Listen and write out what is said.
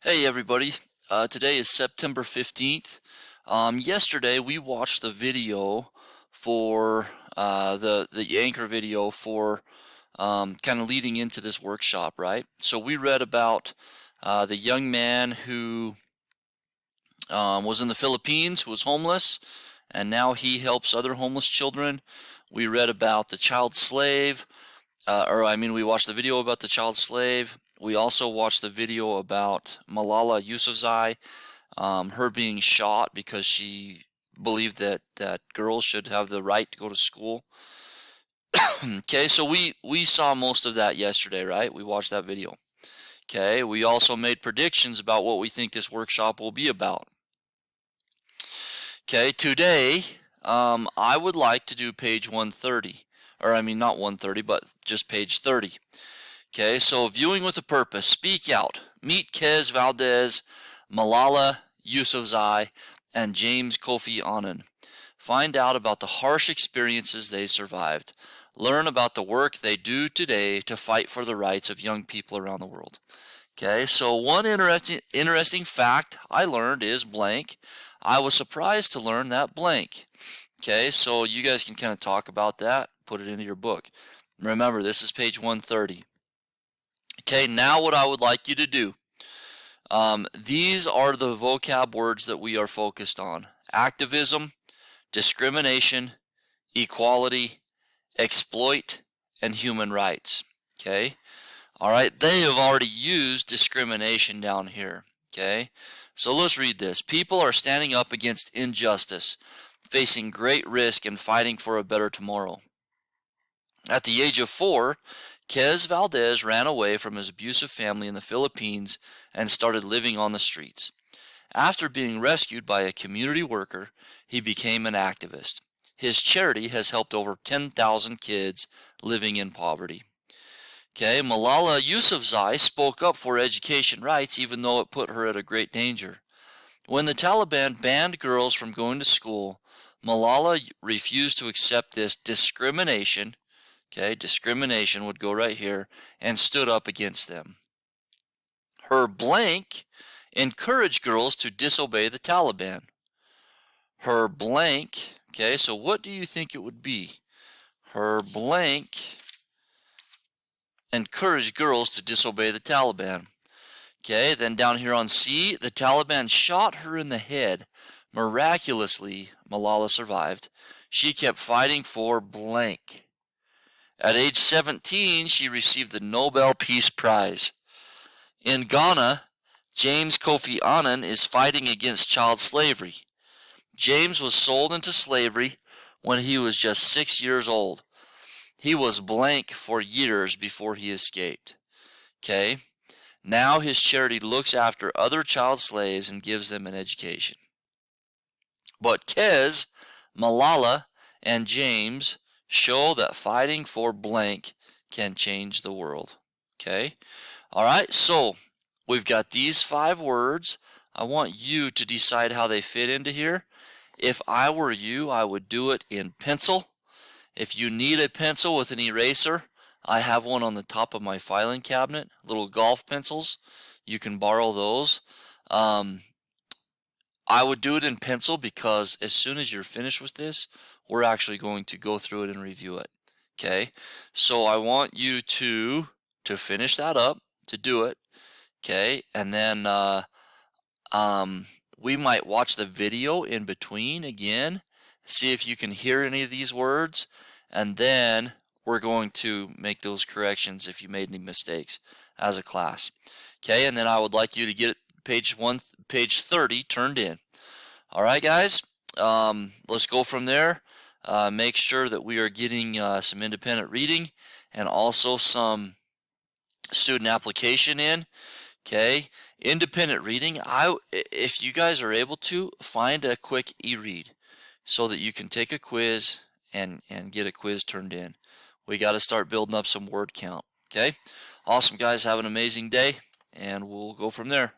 Hey everybody, today is September 15th. Yesterday we watched the video for the anchor video for kind of leading into this workshop, right? So we read about the young man who was in the Philippines, who was homeless, and now he helps other homeless children. We read about the child slave, we watched the video about the child slave. We also watched the video about Malala Yousafzai, her being shot because she believed that girls should have the right to go to school. Okay, so we saw most of that yesterday, right? We watched that video. Okay, we also made predictions about what we think this workshop will be about. Okay, today I would like to do page 130, not 130, but just page 30. Okay, so viewing with a purpose. Speak out. Meet Kez Valdez, Malala Yousafzai, and James Kofi Annan. Find out about the harsh experiences they survived. Learn about the work they do today to fight for the rights of young people around the world. Okay, so one interesting fact I learned is blank. I was surprised to learn that blank. Okay, so you guys can kind of talk about that, put it into your book. Remember, this is page 130. Okay, now what I would like you to do. These are the vocab words that we are focused on. Activism, discrimination, equality, exploit, and human rights. Okay? All right, they have already used discrimination down here. Okay? So let's read this. People are standing up against injustice, facing great risk and fighting for a better tomorrow. At the age of 4, Kez Valdez ran away from his abusive family in the Philippines and started living on the streets. After being rescued by a community worker, he became an activist. His charity has helped over 10,000 kids living in poverty. Okay, Malala Yousafzai spoke up for education rights even though it put her at a great danger. When the Taliban banned girls from going to school, Malala refused to accept this discrimination. Okay, discrimination would go right here, and stood up against them. Her blank encouraged girls to disobey the Taliban. Her blank, okay, so what do you think it would be? Her blank encouraged girls to disobey the Taliban. Okay, then down here on C, the Taliban shot her in the head. Miraculously, Malala survived. She kept fighting for blank. At age 17, she received the Nobel Peace Prize. In Ghana, James Kofi Annan is fighting against child slavery. James was sold into slavery when he was just 6 years old. He was blank for years before he escaped. Okay? Now his charity looks after other child slaves and gives them an education. But Kez, Malala, and James show that fighting for blank can change the world. Okay? All right, so we've got these 5 words. I want you to decide how they fit into here. If I were you, I would do it in pencil. If you need a pencil with an eraser, I have one on the top of my filing cabinet, little golf pencils. You can borrow those. I would do it in pencil because as soon as you're finished with this, we're actually going to go through it and review it. Okay, so I want you to finish that up, to do it. Okay, and then we might watch the video in between again, see if you can hear any of these words, and then we're going to make those corrections if you made any mistakes as a class. Okay, and then I would like you to get page 30 turned in. All right, guys, let's go from there. Make sure that we are getting some independent reading and also some student application in. Okay, independent reading. If you guys are able to, find a quick e-read so that you can take a quiz and get a quiz turned in. We got to start building up some word count. Okay, awesome, guys. Have an amazing day, and we'll go from there.